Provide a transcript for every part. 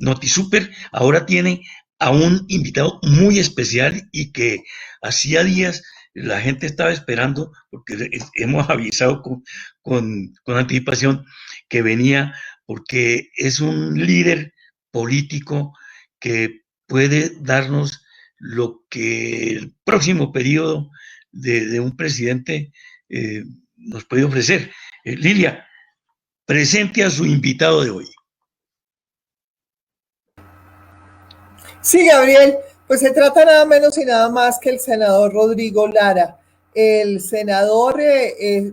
NotiSuper ahora tiene a un invitado muy especial y que hacía días la gente estaba esperando, porque hemos avisado con anticipación que venía, porque es un líder político que puede darnos lo que el próximo periodo de un presidente nos puede ofrecer. Lilia, presente a su invitado de hoy. Sí, Gabriel, pues se trata nada menos y nada más que el senador Rodrigo Lara. El senador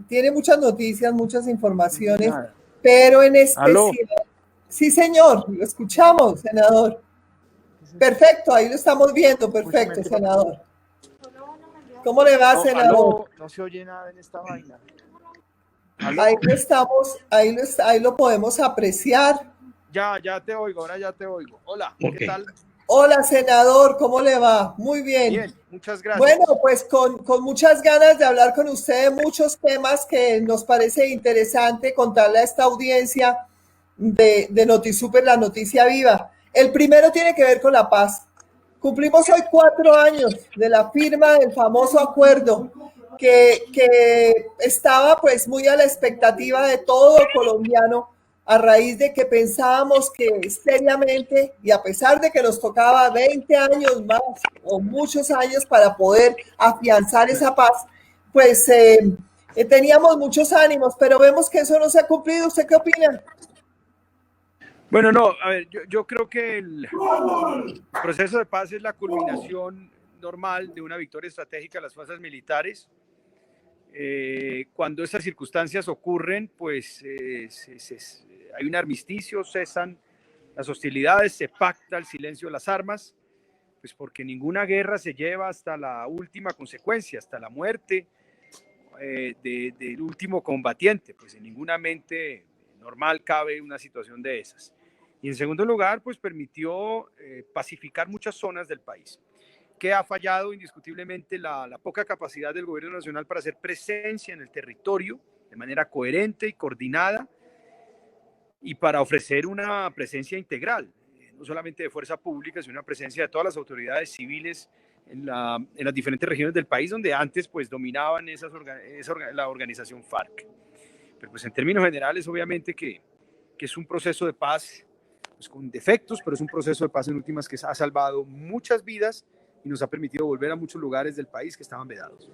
tiene muchas noticias, muchas informaciones, pero en especial... ¿Aló? Sí, señor, lo escuchamos, senador. Perfecto, ahí lo estamos viendo, perfecto, senador. ¿Cómo le va, senador? Aló, no se oye nada en esta vaina. ¿Aló? Ahí lo estamos, ahí lo podemos apreciar. Ya te oigo, ahora ya te oigo. Hola, Okay. ¿qué tal? Hola, senador, ¿cómo le va? Muy bien. Bien, muchas gracias. Bueno, pues con muchas ganas de hablar con usted de muchos temas que nos parece interesante contarle a esta audiencia de NotiSuper, la noticia viva. El primero tiene que ver con la paz. Cumplimos hoy 4 años de la firma del famoso acuerdo que estaba pues muy a la expectativa de todo colombiano, a raíz de que pensábamos que seriamente, y a pesar de que nos tocaba 20 años más o muchos años para poder afianzar esa paz, pues teníamos muchos ánimos, pero vemos que eso no se ha cumplido. ¿Usted qué opina? Bueno, no, a ver, yo creo que el proceso de paz es la culminación normal de una victoria estratégica de las fuerzas militares. Cuando esas circunstancias ocurren, pues hay un armisticio, cesan las hostilidades, se pacta el silencio de las armas, pues porque ninguna guerra se lleva hasta la última consecuencia, hasta la muerte del último combatiente, pues en ninguna mente normal cabe una situación de esas. Y en segundo lugar, pues permitió pacificar muchas zonas del país. Que ha fallado indiscutiblemente la poca capacidad del gobierno nacional para hacer presencia en el territorio de manera coherente y coordinada y para ofrecer una presencia integral, no solamente de fuerza pública, sino una presencia de todas las autoridades civiles en las diferentes regiones del país donde antes pues dominaban la organización FARC. Pero pues en términos generales obviamente que es un proceso de paz pues con defectos, pero es un proceso de paz en últimas que ha salvado muchas vidas y nos ha permitido volver a muchos lugares del país que estaban vedados.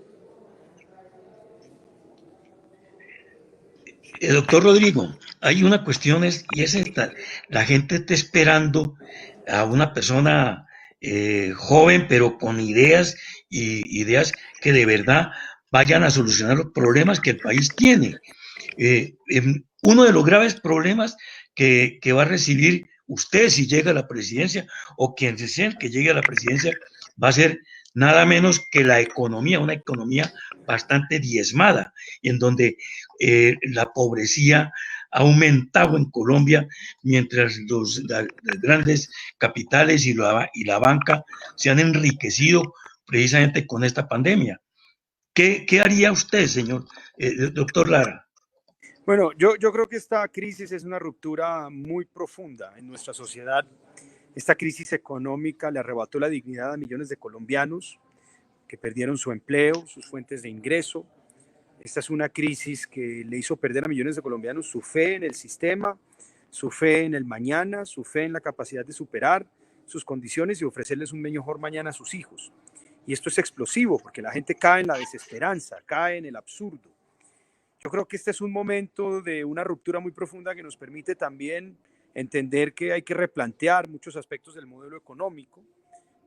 Doctor Rodrigo, hay una cuestión y es esta: la gente está esperando a una persona joven, pero con ideas ideas que de verdad vayan a solucionar los problemas que el país tiene. Uno de los graves problemas que va a recibir usted si llega a la presidencia, o quien sea que llegue a la presidencia, va a ser nada menos que la economía, una economía bastante diezmada, en donde la pobrecía ha aumentado en Colombia, mientras las grandes capitales y la banca se han enriquecido precisamente con esta pandemia. ¿Qué haría usted, señor doctor Lara? Bueno, yo creo que esta crisis es una ruptura muy profunda en nuestra sociedad. Esta crisis económica le arrebató la dignidad a millones de colombianos que perdieron su empleo, sus fuentes de ingreso. Esta es una crisis que le hizo perder a millones de colombianos su fe en el sistema, su fe en el mañana, su fe en la capacidad de superar sus condiciones y ofrecerles un mejor mañana a sus hijos. Y esto es explosivo porque la gente cae en la desesperanza, cae en el absurdo. Yo creo que este es un momento de una ruptura muy profunda que nos permite también entender que hay que replantear muchos aspectos del modelo económico.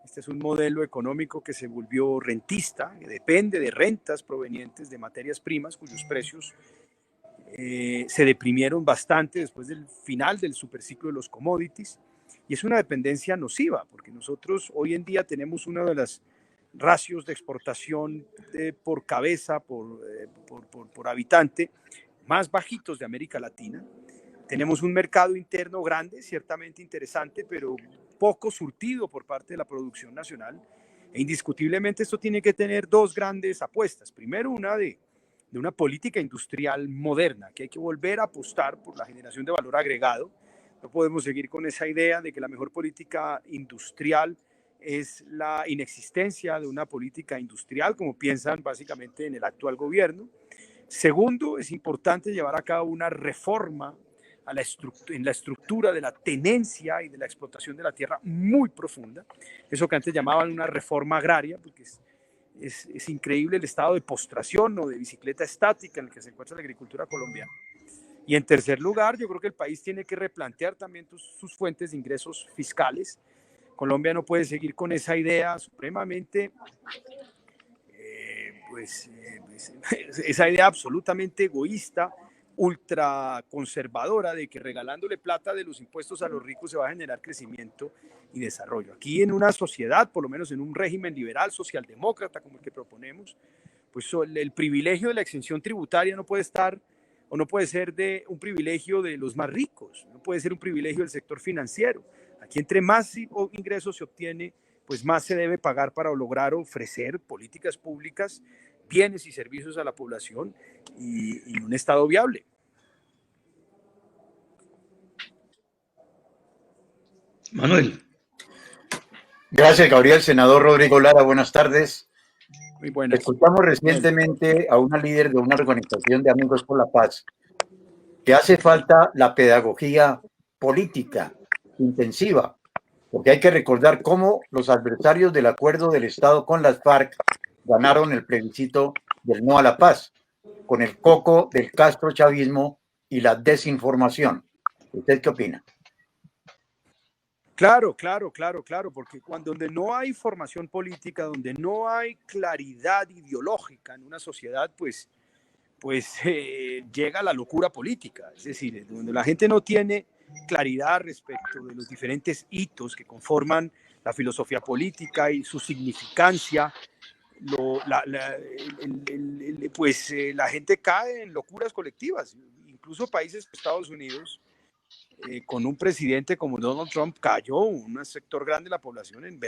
Este es un modelo económico que se volvió rentista, que depende de rentas provenientes de materias primas cuyos precios se deprimieron bastante después del final del superciclo de los commodities. Y es una dependencia nociva, porque nosotros hoy en día tenemos una de las ratios de exportación por cabeza, por habitante, más bajitos de América Latina. Tenemos un mercado interno grande, ciertamente interesante, pero poco surtido por parte de la producción nacional. E indiscutiblemente esto tiene que tener dos grandes apuestas. Primero, una de una política industrial moderna, que hay que volver a apostar por la generación de valor agregado, No podemos seguir con esa idea de que la mejor política industrial es la inexistencia de una política industrial, como piensan básicamente en el actual gobierno. Segundo, es importante llevar a cabo una reforma en la estructura de la tenencia y de la explotación de la tierra muy profunda, eso que antes llamaban una reforma agraria, porque es increíble el estado de postración o de bicicleta estática en el que se encuentra la agricultura colombiana. Y en tercer lugar, yo creo que el país tiene que replantear también sus fuentes de ingresos fiscales. Colombia no puede seguir con esa idea supremamente, esa idea absolutamente egoísta, ultraconservadora, de que regalándole plata de los impuestos a los ricos se va a generar crecimiento y desarrollo. Aquí en una sociedad, por lo menos en un régimen liberal, socialdemócrata como el que proponemos, pues el privilegio de la exención tributaria no puede estar o no puede ser de un privilegio de los más ricos, no puede ser un privilegio del sector financiero. Aquí entre más ingresos se obtiene, pues más se debe pagar para lograr ofrecer políticas públicas, bienes y servicios a la población y un Estado viable. Manuel. Gracias, Gabriel. Senador Rodrigo Lara, buenas tardes. Muy buenas. Escuchamos recientemente a una líder de una organización de Amigos por la Paz que hace falta la pedagogía política intensiva, porque hay que recordar cómo los adversarios del acuerdo del Estado con las FARC ganaron el plebiscito del no a la paz, con el coco del castrochavismo y la desinformación. ¿Usted qué opina? Claro, porque donde no hay formación política, donde no hay claridad ideológica en una sociedad, pues llega la locura política. Es decir, donde la gente no tiene claridad respecto de los diferentes hitos que conforman la filosofía política y su significancia, la gente cae en locuras colectivas. Incluso países como Estados Unidos, con un presidente como Donald Trump, cayó un sector grande de la población en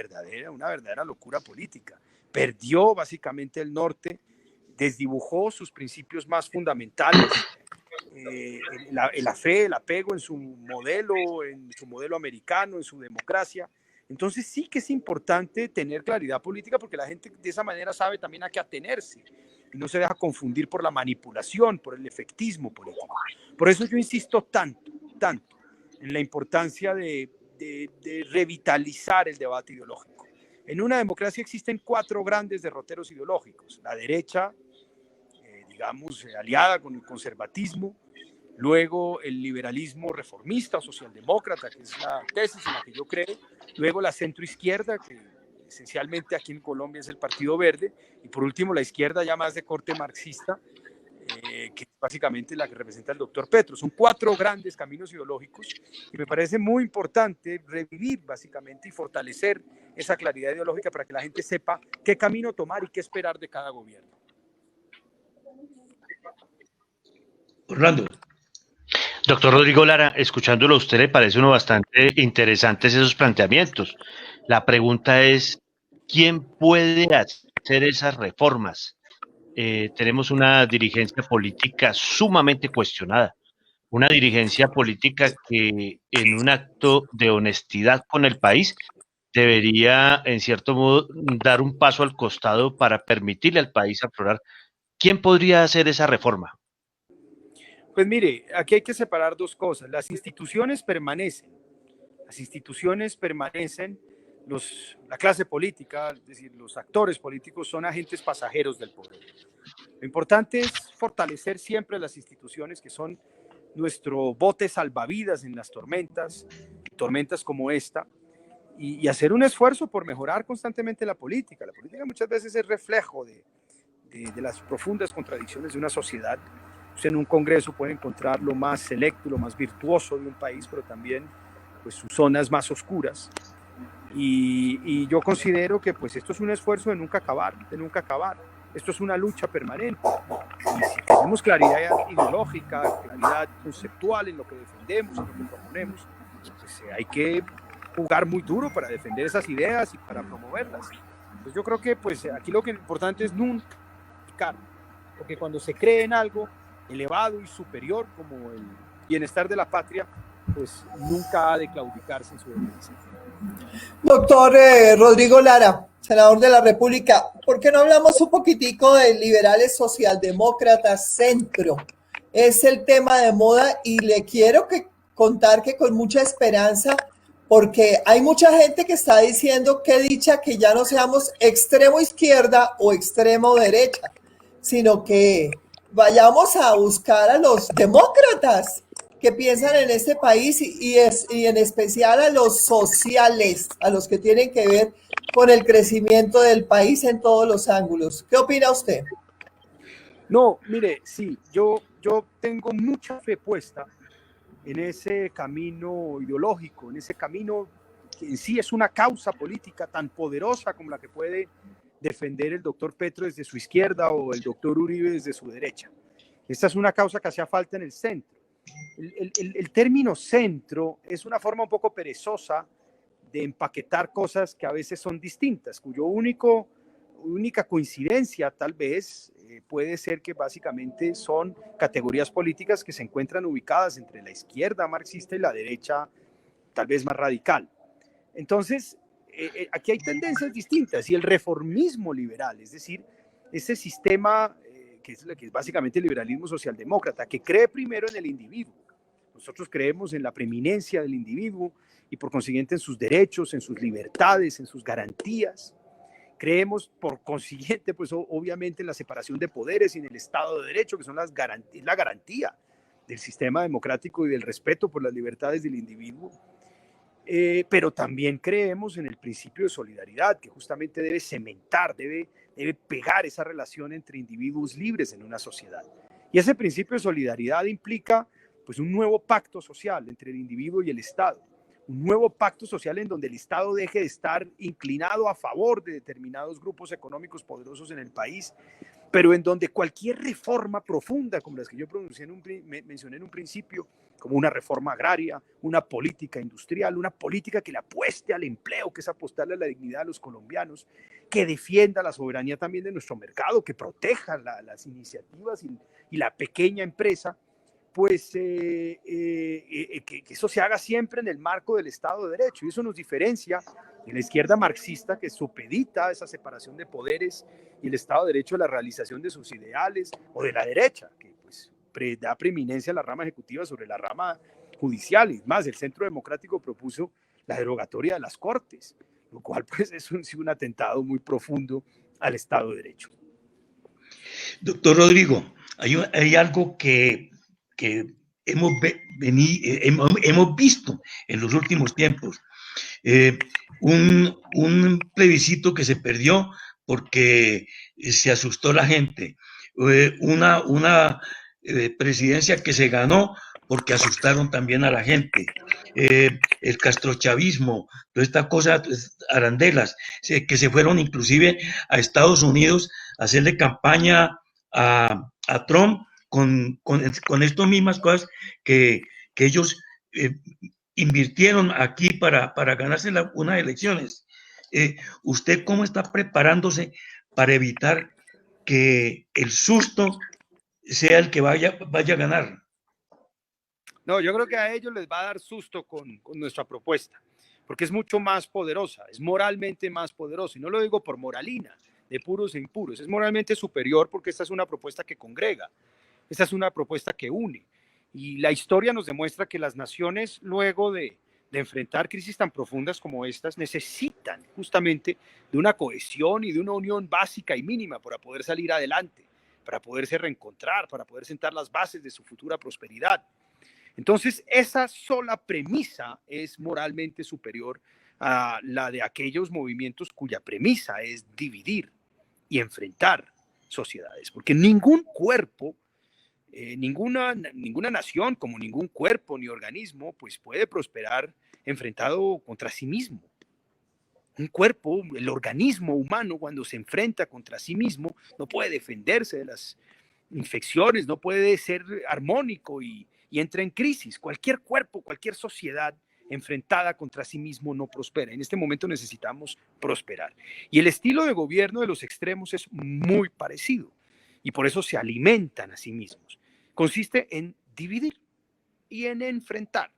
una verdadera locura política. Perdió básicamente el norte, desdibujó sus principios más fundamentales, la fe, el apego en su modelo americano, en su democracia. Entonces sí que es importante tener claridad política, porque la gente de esa manera sabe también a qué atenerse y no se deja confundir por la manipulación, por el efectismo político. Por eso yo insisto tanto en la importancia de revitalizar el debate ideológico. En una democracia existen 4 grandes derroteros ideológicos: la derecha, aliada con el conservatismo; luego el liberalismo reformista o socialdemócrata, que es la tesis en la que yo creo; luego la centroizquierda, que esencialmente aquí en Colombia es el Partido Verde; y por último la izquierda ya más de corte marxista, que es básicamente la que representa el doctor Petro. Son 4 grandes caminos ideológicos y me parece muy importante revivir básicamente y fortalecer esa claridad ideológica para que la gente sepa qué camino tomar y qué esperar de cada gobierno. Orlando. Doctor Rodrigo Lara, escuchándolo a usted, le parece uno bastante interesantes esos planteamientos. La pregunta es, ¿quién puede hacer esas reformas? Tenemos una dirigencia política sumamente cuestionada, una dirigencia política que en un acto de honestidad con el país debería, en cierto modo, dar un paso al costado para permitirle al país aflorar. ¿Quién podría hacer esa reforma? Pues mire, aquí hay que separar 2 cosas. Las instituciones permanecen, la clase política, es decir, los actores políticos son agentes pasajeros del poder. Lo importante es fortalecer siempre las instituciones, que son nuestro bote salvavidas en las tormentas como esta, y hacer un esfuerzo por mejorar constantemente la política. La política muchas veces es reflejo de las profundas contradicciones de una sociedad. Usted en un congreso puede encontrar lo más selecto, lo más virtuoso de un país, pero también pues sus zonas más oscuras. Y yo considero que pues esto es un esfuerzo de nunca acabar. Esto es una lucha permanente. Y si tenemos claridad ideológica, claridad conceptual en lo que defendemos, en lo que proponemos, pues hay que jugar muy duro para defender esas ideas y para promoverlas. Pues yo creo que pues aquí lo que es importante es nunca, porque cuando se cree en algo elevado y superior como el bienestar de la patria, pues nunca ha de claudicarse en su defensa. Doctor Rodrigo Lara, senador de la República, ¿por qué no hablamos un poquitico de liberales socialdemócratas centro? Es el tema de moda y le quiero contar que con mucha esperanza, porque hay mucha gente que está diciendo qué dicha que ya no seamos extremo izquierda o extremo derecha, sino que vayamos a buscar a los demócratas que piensan en este país y en especial a los sociales, a los que tienen que ver con el crecimiento del país en todos los ángulos. ¿Qué opina usted? No, mire, sí, yo tengo mucha fe puesta en ese camino ideológico, en ese camino que en sí es una causa política tan poderosa como la que puede defender el doctor Petro desde su izquierda o el doctor Uribe desde su derecha. Esta es una causa que hacía falta en el centro. El término centro es una forma un poco perezosa de empaquetar cosas que a veces son distintas, cuyo única coincidencia tal vez puede ser que básicamente son categorías políticas que se encuentran ubicadas entre la izquierda marxista y la derecha tal vez más radical. Entonces, aquí hay tendencias distintas y el reformismo liberal, es decir, ese sistema que es básicamente el liberalismo socialdemócrata, que cree primero en el individuo. Nosotros creemos en la preeminencia del individuo y por consiguiente en sus derechos, en sus libertades, en sus garantías. Creemos por consiguiente, pues obviamente en la separación de poderes y en el Estado de Derecho, que son la garantía del sistema democrático y del respeto por las libertades del individuo. Pero también creemos en el principio de solidaridad, que justamente debe cementar, debe pegar esa relación entre individuos libres en una sociedad. Y ese principio de solidaridad implica pues un nuevo pacto social entre el individuo y el Estado, un nuevo pacto social en donde el Estado deje de estar inclinado a favor de determinados grupos económicos poderosos en el país, pero en donde cualquier reforma profunda, como las que yo mencioné en un principio, como una reforma agraria, una política industrial, una política que le apueste al empleo, que es apostarle a la dignidad de los colombianos, que defienda la soberanía también de nuestro mercado, que proteja las iniciativas y la pequeña empresa, pues que eso se haga siempre en el marco del Estado de Derecho. Y eso nos diferencia de la izquierda marxista, que supedita esa separación de poderes y el Estado de Derecho a la realización de sus ideales, o de la derecha, que pues da preeminencia a la rama ejecutiva sobre la rama judicial. Y más, el Centro Democrático propuso la derogatoria de las Cortes, lo cual pues es un atentado muy profundo al Estado de Derecho. Doctor Rodrigo, hay algo que hemos visto en los últimos tiempos. Un plebiscito que se perdió porque se asustó la gente. Una presidencia que se ganó porque asustaron también a la gente. El castrochavismo, toda esta cosa, arandelas, que se fueron inclusive a Estados Unidos a hacerle campaña a Trump con estas mismas cosas que ellos invirtieron aquí para ganarse unas elecciones. ¿Usted cómo está preparándose para evitar que el susto sea el que vaya a ganar? No, yo creo que a ellos les va a dar susto con nuestra propuesta, porque es mucho más poderosa, es moralmente más poderosa, y no lo digo por moralina, de puros e impuros, es moralmente superior porque esta es una propuesta que congrega, esta es una propuesta que une, y la historia nos demuestra que las naciones, luego de enfrentar crisis tan profundas como estas, necesitan justamente de una cohesión y de una unión básica y mínima para poder salir adelante, para poderse reencontrar, para poder sentar las bases de su futura prosperidad. Entonces, esa sola premisa es moralmente superior a la de aquellos movimientos cuya premisa es dividir y enfrentar sociedades, porque ningún cuerpo, ninguna nación, como ningún cuerpo ni organismo, pues puede prosperar enfrentado contra sí mismo. Un cuerpo, el organismo humano, cuando se enfrenta contra sí mismo, no puede defenderse de las infecciones, no puede ser armónico y entra en crisis. Cualquier cuerpo, cualquier sociedad enfrentada contra sí mismo no prospera. En este momento necesitamos prosperar. Y el estilo de gobierno de los extremos es muy parecido y por eso se alimentan a sí mismos. Consiste en dividir y en enfrentar.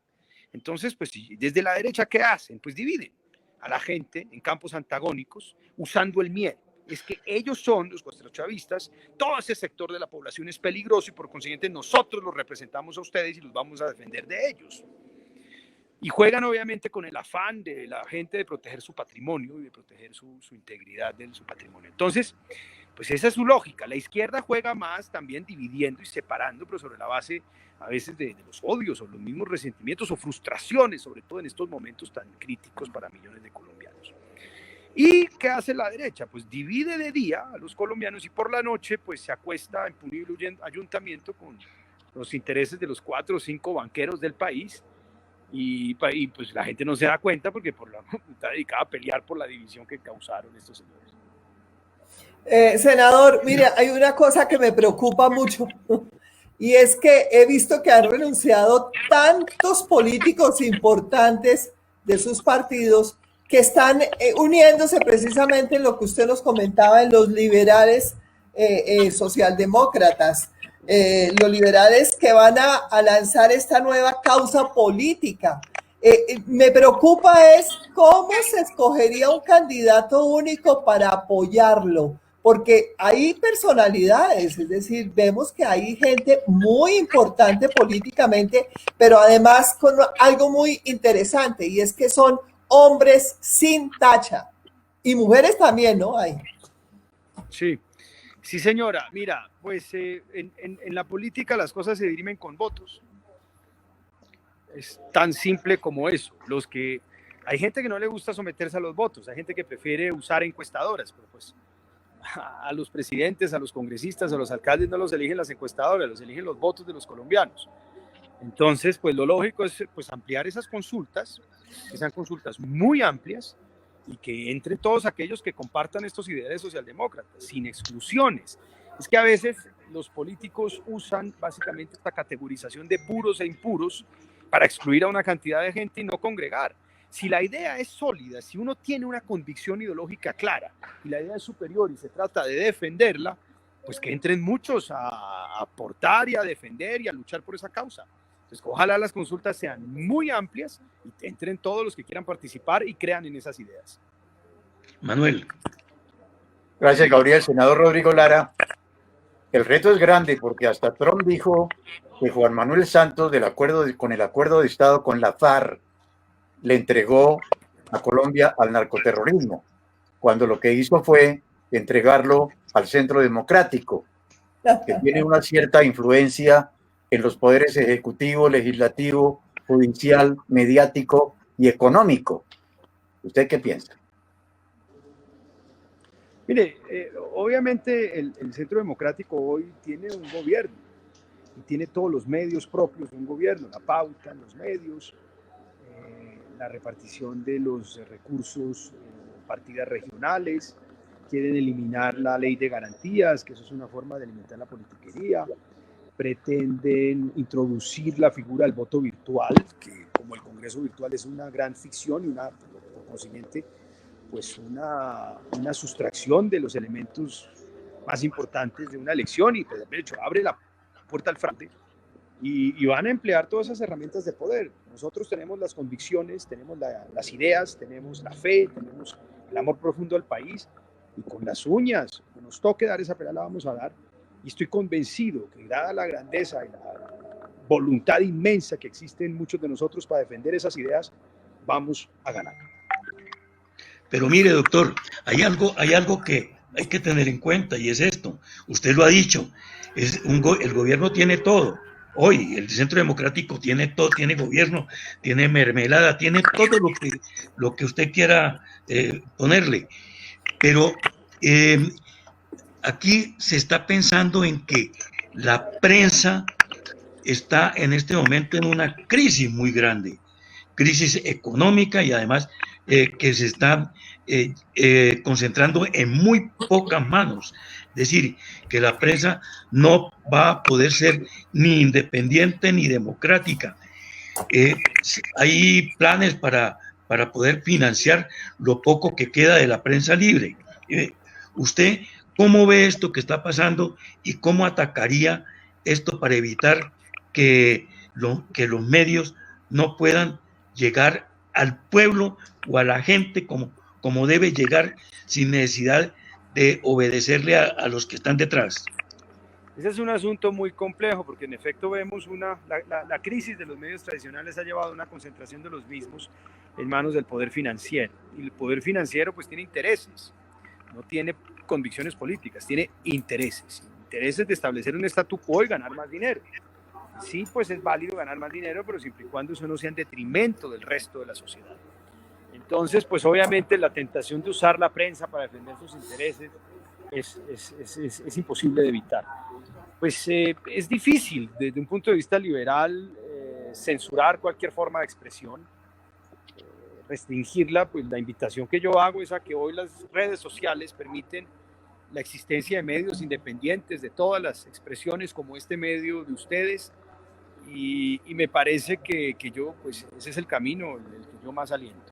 Entonces, pues desde la derecha, ¿qué hacen? Pues dividen a la gente en campos antagónicos usando el miedo. Es que ellos son los chavistas, todo ese sector de la población es peligroso y por consiguiente nosotros los representamos a ustedes y los vamos a defender de ellos. Y juegan obviamente con el afán de la gente de proteger su patrimonio y de proteger su integridad de su patrimonio. Entonces, pues esa es su lógica. La izquierda juega más también dividiendo y separando, pero sobre la base a veces de los odios o los mismos resentimientos o frustraciones, sobre todo en estos momentos tan críticos para millones de colombianos. ¿Y qué hace la derecha? Pues divide de día a los colombianos y por la noche pues se acuesta en punible ayuntamiento con los intereses de los 4 o 5 banqueros del país y pues la gente no se da cuenta porque está dedicada a pelear por la división que causaron estos señores. Senador, mire, hay una cosa que me preocupa mucho y es que he visto que han renunciado tantos políticos importantes de sus partidos que están uniéndose precisamente en lo que usted nos comentaba en los liberales socialdemócratas, los liberales que van a lanzar esta nueva causa política. Me preocupa es cómo se escogería un candidato único para apoyarlo, porque hay personalidades, es decir, vemos que hay gente muy importante políticamente, pero además con algo muy interesante, y es que son hombres sin tacha, y mujeres también, ¿no? Hay. Sí, sí señora, mira, pues en la política las cosas se dirimen con votos. Es tan simple como eso. Hay gente que no le gusta someterse a los votos, hay gente que prefiere usar encuestadoras, pero pues a los presidentes, a los congresistas, a los alcaldes no los eligen las encuestadoras, los eligen los votos de los colombianos. Entonces, pues lo lógico es pues ampliar esas consultas, que sean consultas muy amplias y que entren todos aquellos que compartan estos ideales socialdemócratas, sin exclusiones. Es que a veces los políticos usan básicamente esta categorización de puros e impuros para excluir a una cantidad de gente y no congregar. Si la idea es sólida, si uno tiene una convicción ideológica clara y la idea es superior y se trata de defenderla, pues que entren muchos a aportar y a defender y a luchar por esa causa. Entonces, ojalá las consultas sean muy amplias y entren todos los que quieran participar y crean en esas ideas. Manuel. Gracias, Gabriel. Senador Rodrigo Lara, el reto es grande porque hasta Trump dijo que Juan Manuel Santos, con el acuerdo de Estado con la FARC, le entregó a Colombia al narcoterrorismo, cuando lo que hizo fue entregarlo al Centro Democrático, que tiene una cierta influencia en los poderes ejecutivo, legislativo, judicial, mediático y económico. ¿Usted qué piensa? Mire, obviamente el Centro Democrático hoy tiene un gobierno y tiene todos los medios propios de un gobierno, la pauta, los medios, la repartición de los recursos, partidas regionales, quieren eliminar la ley de garantías, que eso es una forma de alimentar la politiquería, pretenden introducir la figura del voto virtual, que como el Congreso virtual es una gran ficción y por consiguiente, pues una sustracción de los elementos más importantes de una elección y pues, de hecho abre la puerta al fraude y van a emplear todas esas herramientas de poder. Nosotros tenemos las convicciones, tenemos las ideas, tenemos la fe, tenemos el amor profundo al país y con las uñas, que nos toque dar esa pelea la vamos a dar y estoy convencido que dada la grandeza y la voluntad inmensa que existe en muchos de nosotros para defender esas ideas, vamos a ganar. Pero mire, doctor, hay algo que hay que tener en cuenta y es esto. Usted lo ha dicho, el gobierno tiene todo. Hoy el Centro Democrático tiene todo, tiene gobierno, tiene mermelada, tiene todo lo que usted quiera ponerle. Pero aquí se está pensando en que la prensa está en este momento en una crisis muy grande, crisis económica y además que se está concentrando en muy pocas manos. Es decir, que la prensa no va a poder ser ni independiente ni democrática. Hay planes para poder financiar lo poco que queda de la prensa libre. ¿Usted cómo ve esto que está pasando y cómo atacaría esto para evitar que los medios no puedan llegar al pueblo o a la gente como debe llegar, sin necesidad de obedecerle a los que están detrás? Ese es un asunto muy complejo porque en efecto vemos la crisis de los medios tradicionales ha llevado a una concentración de los mismos en manos del poder financiero. Y el poder financiero pues tiene intereses, no tiene convicciones políticas, tiene intereses de establecer un statu quo y ganar más dinero. Sí, pues es válido ganar más dinero, pero siempre y cuando eso no sea en detrimento del resto de la sociedad. Entonces, pues obviamente la tentación de usar la prensa para defender sus intereses es imposible de evitar. Pues es difícil desde un punto de vista liberal censurar cualquier forma de expresión, restringirla. Pues la invitación que yo hago es a que hoy las redes sociales permiten la existencia de medios independientes de todas las expresiones como este medio de ustedes y me parece que yo, pues ese es el camino el que yo más aliento.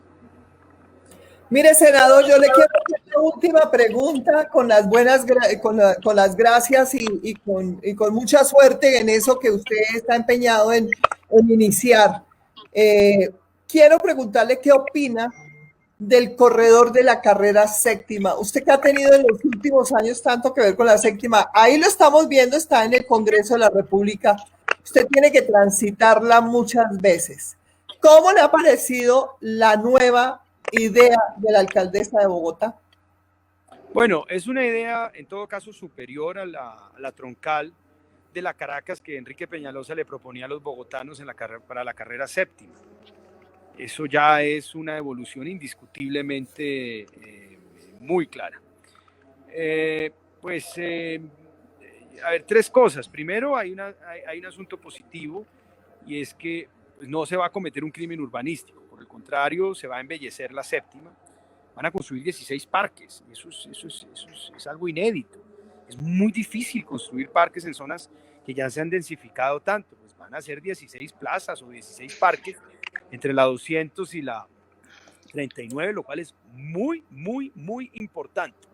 Mire, senador, yo le quiero hacer una última pregunta con las buenas, con las gracias y con mucha suerte en eso que usted está empeñado en iniciar. Quiero preguntarle qué opina del corredor de la carrera séptima. Usted que ha tenido en los últimos años tanto que ver con la séptima, ahí lo estamos viendo, está en el Congreso de la República. Usted tiene que transitarla muchas veces. ¿Cómo le ha parecido la nueva idea de la alcaldesa de Bogotá? Bueno, es una idea en todo caso superior a la troncal de la Caracas que Enrique Peñalosa le proponía a los bogotanos para la carrera séptima. Eso ya es una evolución indiscutiblemente muy clara. A ver, tres cosas. Primero, hay un asunto positivo y es que pues, no se va a cometer un crimen urbanístico. Por el contrario, se va a embellecer la séptima. Van a construir 16 parques. Eso es algo inédito. Es muy difícil construir parques en zonas que ya se han densificado tanto. Pues van a ser 16 plazas o 16 parques entre la 200 y la 39, lo cual es muy, muy, muy importante.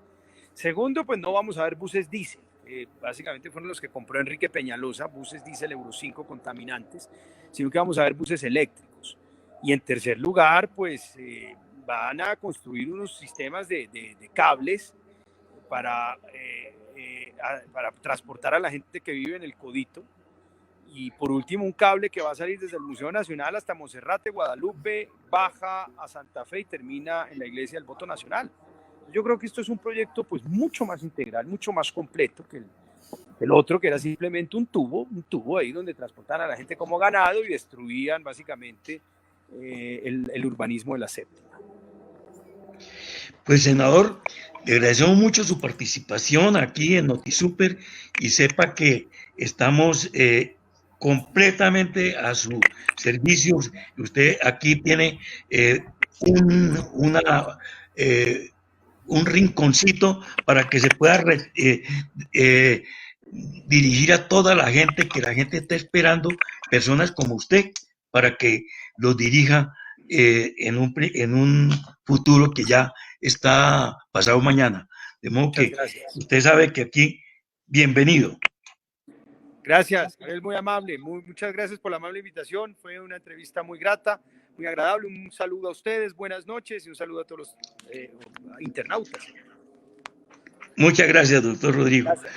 Segundo, pues no vamos a ver buses diésel. Básicamente fueron los que compró Enrique Peñalosa, buses diésel Euro 5 contaminantes, sino que vamos a ver buses eléctricos. Y en tercer lugar, pues van a construir unos sistemas de cables para transportar a la gente que vive en el Codito. Y por último, un cable que va a salir desde el Museo Nacional hasta Monserrate, Guadalupe, baja a Santa Fe y termina en la Iglesia del Voto Nacional. Yo creo que esto es un proyecto pues mucho más integral, mucho más completo que el otro, que era simplemente un tubo ahí donde transportaban a la gente como ganado y destruían básicamente el urbanismo de la séptima. Pues, senador, le agradecemos mucho su participación aquí en NotiSuper y sepa que estamos completamente a su servicio. Usted aquí tiene un rinconcito para que se pueda dirigir a toda la gente, que la gente está esperando personas como usted para que los dirija en un futuro que ya está pasado mañana. De modo que usted sabe que aquí, bienvenido. Gracias, es muy amable, muchas gracias por la amable invitación, fue una entrevista muy grata, muy agradable, un saludo a ustedes, buenas noches y un saludo a todos los internautas. Muchas gracias, doctor Rodrigo. Gracias.